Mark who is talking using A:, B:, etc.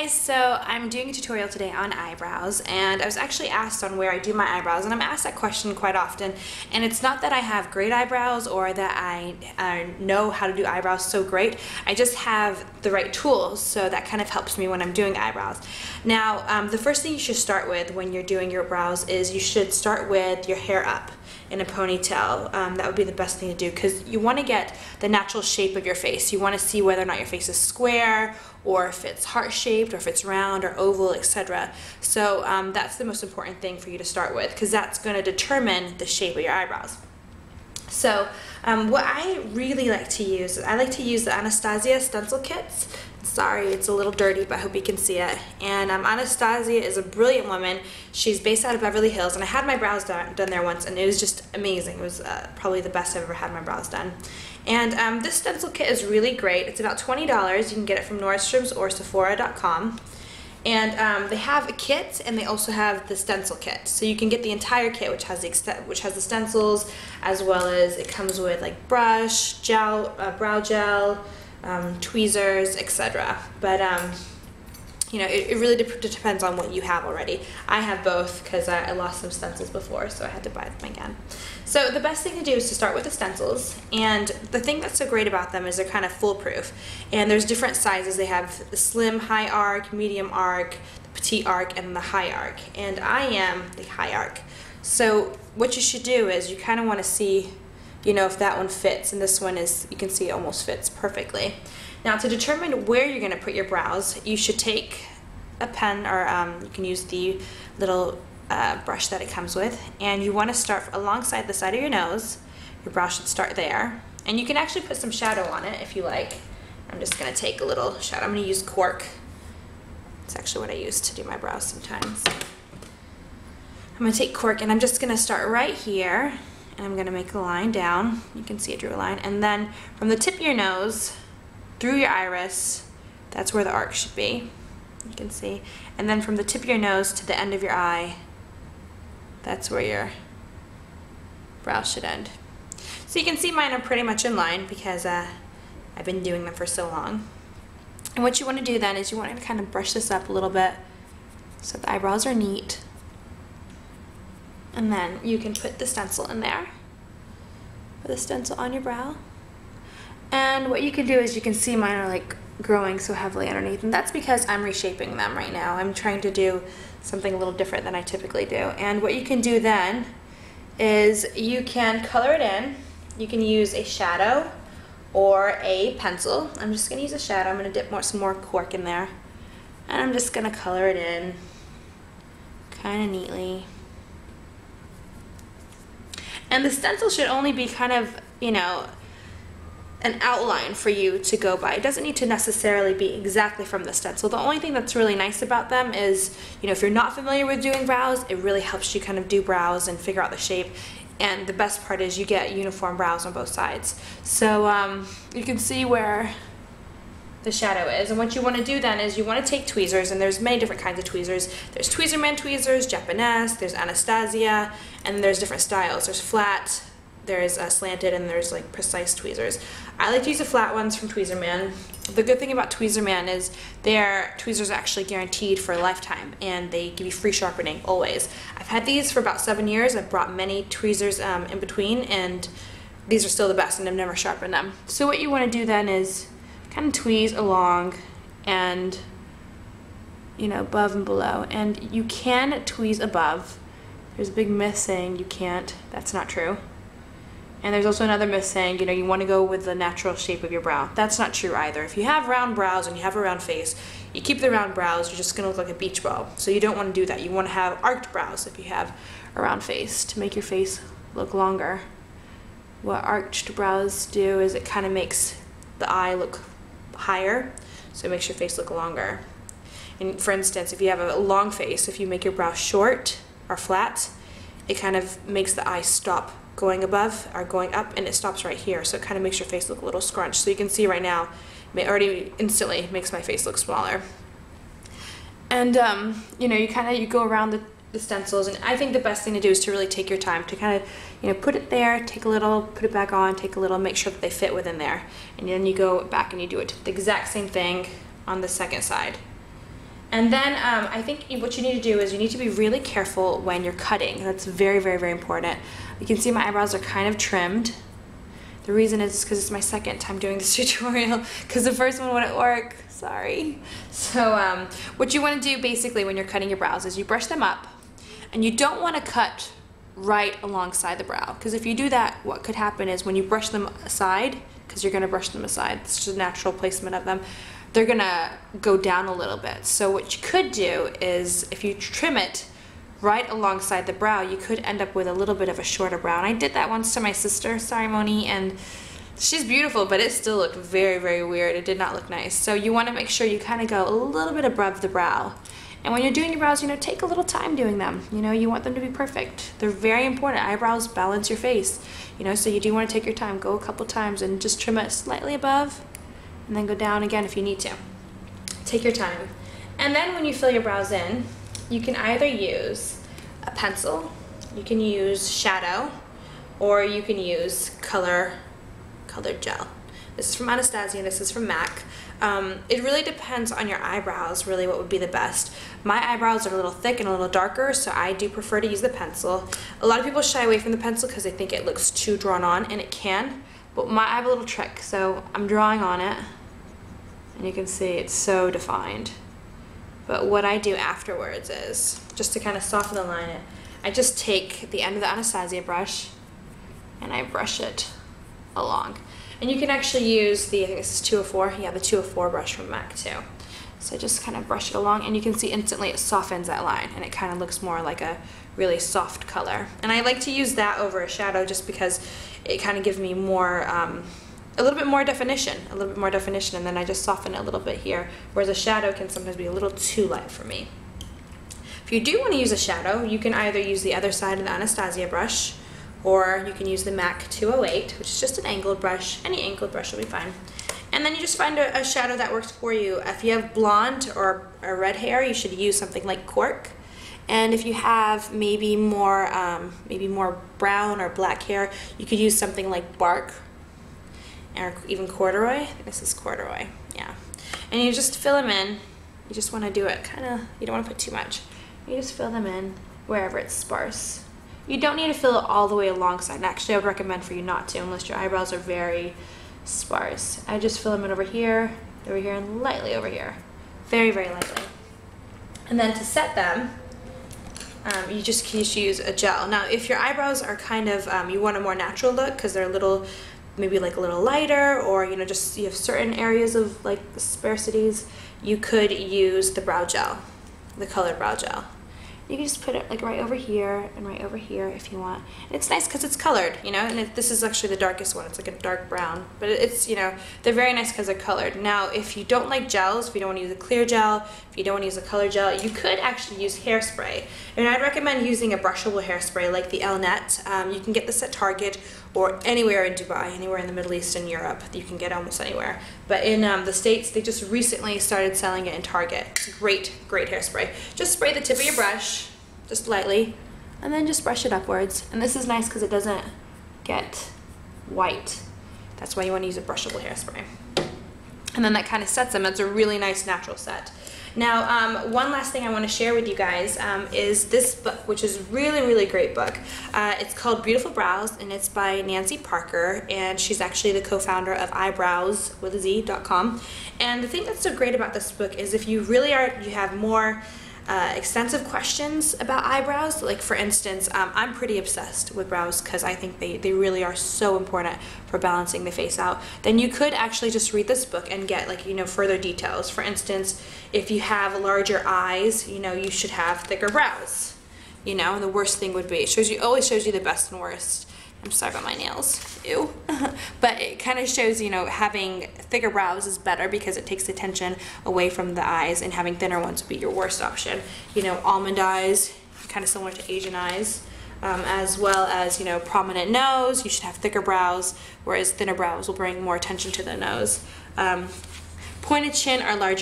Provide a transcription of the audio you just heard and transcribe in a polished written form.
A: guys, so I'm doing a tutorial today on eyebrows, and I was actually asked on where I do my eyebrows, and I'm asked that question quite often. And it's not that I have great eyebrows or that I know how to do eyebrows so great. I just have the right tools, so that kind of helps me when I'm doing eyebrows. Now, the first thing you should start with when you're doing your brows is you should start with your hair up in a ponytail. That would be the best thing to do, because you want to get the natural shape of your face. You want to see whether or not your face is square, or if it's heart-shaped, or if it's round or oval, etc. So that's the most important thing for you to start with, because that's going to determine the shape of your eyebrows. So what I really like to use, I like to use the Anastasia stencil kits. Sorry, it's a little dirty, but I hope you can see it. And Anastasia is a brilliant woman. She's based out of Beverly Hills, and I had my brows done there once, and it was just amazing. It was probably the best I've ever had my brows done. And this stencil kit is really great. It's about $20. You can get it from Nordstrom's or Sephora.com. And they have a kit, and they also have the stencil kit. So you can get the entire kit, which has the stencils, as well as it comes with like brush, gel, brow gel, tweezers, etc. But you know, it really depends on what you have already. I have both because I lost some stencils before, so I had to buy them again. So the best thing to do is to start with the stencils, and the thing that's so great about them is they're kind of foolproof. And there's different sizes. They have the slim high arc, medium arc, the petite arc, and the high arc. And I am the high arc. So what you should do is you kind of want to see, you know, if that one fits, and this one is, you can see it almost fits perfectly. Now, to determine where you're going to put your brows, you should take a pen, or you can use the little brush that it comes with, and you want to start alongside the side of your nose. Your brow should start there, and you can actually put some shadow on it if you like. I'm just going to take a little shadow. I'm going to use cork. It's actually what I use to do my brows sometimes. I'm going to take cork, and I'm just going to start right here, and I'm going to make a line down. You can see I drew a line, and then from the tip of your nose through your iris, that's where the arc should be. You can see. And then from the tip of your nose to the end of your eye, that's where your brow should end. So you can see mine are pretty much in line because I've been doing them for so long. And what you want to do then is you want to kind of brush this up a little bit so the eyebrows are neat. And then you can put the stencil in there. Put the stencil on your brow. And what you can do is you can see mine are like growing so heavily underneath, and that's because I'm reshaping them right now. I'm trying to do something a little different than I typically do. And what you can do then is you can color it in. You can use a shadow or a pencil. I'm just going to use a shadow. I'm going to dip some more cork in there, and I'm just going to color it in kind of neatly. And the stencil should only be kind of, you know, an outline for you to go by. It doesn't need to necessarily be exactly from the stencil. The only thing that's really nice about them is, you know, if you're not familiar with doing brows, it really helps you kind of do brows and figure out the shape. And the best part is you get uniform brows on both sides. So you can see where the shadow is. And what you want to do then is you want to take tweezers, and there's many different kinds of tweezers. There's Tweezerman tweezers, Japanese, there's Anastasia, and there's different styles. There's flat, there's slanted, and there's like precise tweezers. I like to use the flat ones from Tweezerman. The good thing about Tweezerman is their tweezers are actually guaranteed for a lifetime, and they give you free sharpening always. I've had these for about 7 years. I've brought many tweezers in between, and these are still the best, and I've never sharpened them. So what you want to do then is kind of tweeze along, and you know, above and below. And you can tweeze above. There's a big myth saying you can't. That's not true. And there's also another myth saying, you know, you want to go with the natural shape of your brow. That's not true either. If you have round brows and you have a round face, you keep the round brows, you're just going to look like a beach ball. So you don't want to do that. You want to have arched brows if you have a round face, to make your face look longer. What arched brows do is it kind of makes the eye look higher, so it makes your face look longer. And for instance, if you have a long face, if you make your brow short or flat, it kind of makes the eye stop going above or going up, and it stops right here, so it kind of makes your face look a little scrunched. So you can see right now, it already instantly makes my face look smaller. And you know, you go around the stencils, and I think the best thing to do is to really take your time to kind of, you know, put it there, take a little, put it back on, take a little, make sure that they fit within there, and then you go back and you do it the exact same thing on the second side. And then I think what you need to do is you need to be really careful when you're cutting. That's very, very, very important. You can see my eyebrows are kind of trimmed. The reason is because it's my second time doing this tutorial, because the first one wouldn't work. Sorry. So what you want to do basically when you're cutting your brows is you brush them up, and you don't want to cut right alongside the brow, because if you do that, what could happen is when you brush them aside, because you're going to brush them aside, it's just a natural placement of them, they're gonna go down a little bit. So what you could do is if you trim it right alongside the brow, you could end up with a little bit of a shorter brow. And I did that once to my sister, sorry Moni, and she's beautiful, but it still looked very, very weird. It did not look nice. So you wanna make sure you kind of go a little bit above the brow. And when you're doing your brows, you know, take a little time doing them. You know, you want them to be perfect. They're very important. Eyebrows balance your face, you know, so you do want to take your time. Go a couple times and just trim it slightly above, and then go down again if you need to. Take your time. And then when you fill your brows in, you can either use a pencil, you can use shadow, or you can use colored gel. This is from Anastasia, this is from MAC. It really depends on your eyebrows, really what would be the best. My eyebrows are a little thick and a little darker, so I do prefer to use the pencil. A lot of people shy away from the pencil because they think it looks too drawn on, and it can. But I have a little trick, so I'm drawing on it, and you can see it's so defined. But what I do afterwards is, just to kind of soften the line, I just take the end of the Anastasia brush, and I brush it along. And you can actually use the, I think this is 204, yeah, the 204 brush from MAC too. So just kind of brush it along, and you can see instantly it softens that line, and it kind of looks more like a really soft color. And I like to use that over a shadow just because it kind of gives me more, a little bit more definition, and then I just soften it a little bit here, whereas a shadow can sometimes be a little too light for me. If you do want to use a shadow, you can either use the other side of the Anastasia brush, or you can use the MAC 208, which is just an angled brush. Any angled brush will be fine. And then you just find a shadow that works for you. If you have blonde or red hair, you should use something like cork. And if you have maybe more brown or black hair, you could use something like bark or even corduroy. I think this is corduroy, yeah. And you just fill them in. You just want to do it kind of, you don't want to put too much. You just fill them in wherever it's sparse. You don't need to fill it all the way alongside. And actually, I would recommend for you not to, unless your eyebrows are very sparse. I just fill them in over here, and lightly over here. Very, very lightly. And then to set them, you just use a gel. Now, if your eyebrows are kind of, you want a more natural look because they're a little, maybe like a little lighter, or you know, just you have certain areas of like sparsities, you could use the brow gel, the colored brow gel. You can just put it like right over here and right over here if you want. And it's nice because it's colored, you know, and this is actually the darkest one. It's like a dark brown, but it's, you know, they're very nice because they're colored. Now, if you don't like gels, if you don't want to use a clear gel, if you don't want to use a color gel, you could actually use hairspray. And I'd recommend using a brushable hairspray like the L-Net. You can get this at Target or anywhere in Dubai, anywhere in the Middle East and Europe. You can get almost anywhere. But in the States, they just recently started selling it in Target. It's a great, great hairspray. Just spray the tip of your brush, just lightly, and then just brush it upwards. And this is nice because it doesn't get white. That's why you want to use a brushable hairspray. And then that kind of sets them. It's a really nice natural set. Now, one last thing I want to share with you guys is this book, which is really, really great book. It's called Beautiful Brows, and it's by Nancy Parker, and she's actually the co-founder of eyebrowswithaz.com. And the thing that's so great about this book is if you really you have more extensive questions about eyebrows, like for instance, I'm pretty obsessed with brows because I think they really are so important for balancing the face out, then you could actually just read this book and get, like, you know, further details. For instance, if you have larger eyes, you know, you should have thicker brows, you know, and the worst thing would be, it always shows you the best and worst. I'm sorry about my nails, ew. But it kind of shows, you know, having thicker brows is better because it takes the tension away from the eyes, and having thinner ones would be your worst option. You know, almond eyes, kind of similar to Asian eyes, as well as, you know, prominent nose, you should have thicker brows, whereas thinner brows will bring more attention to the nose. Pointed chin or larger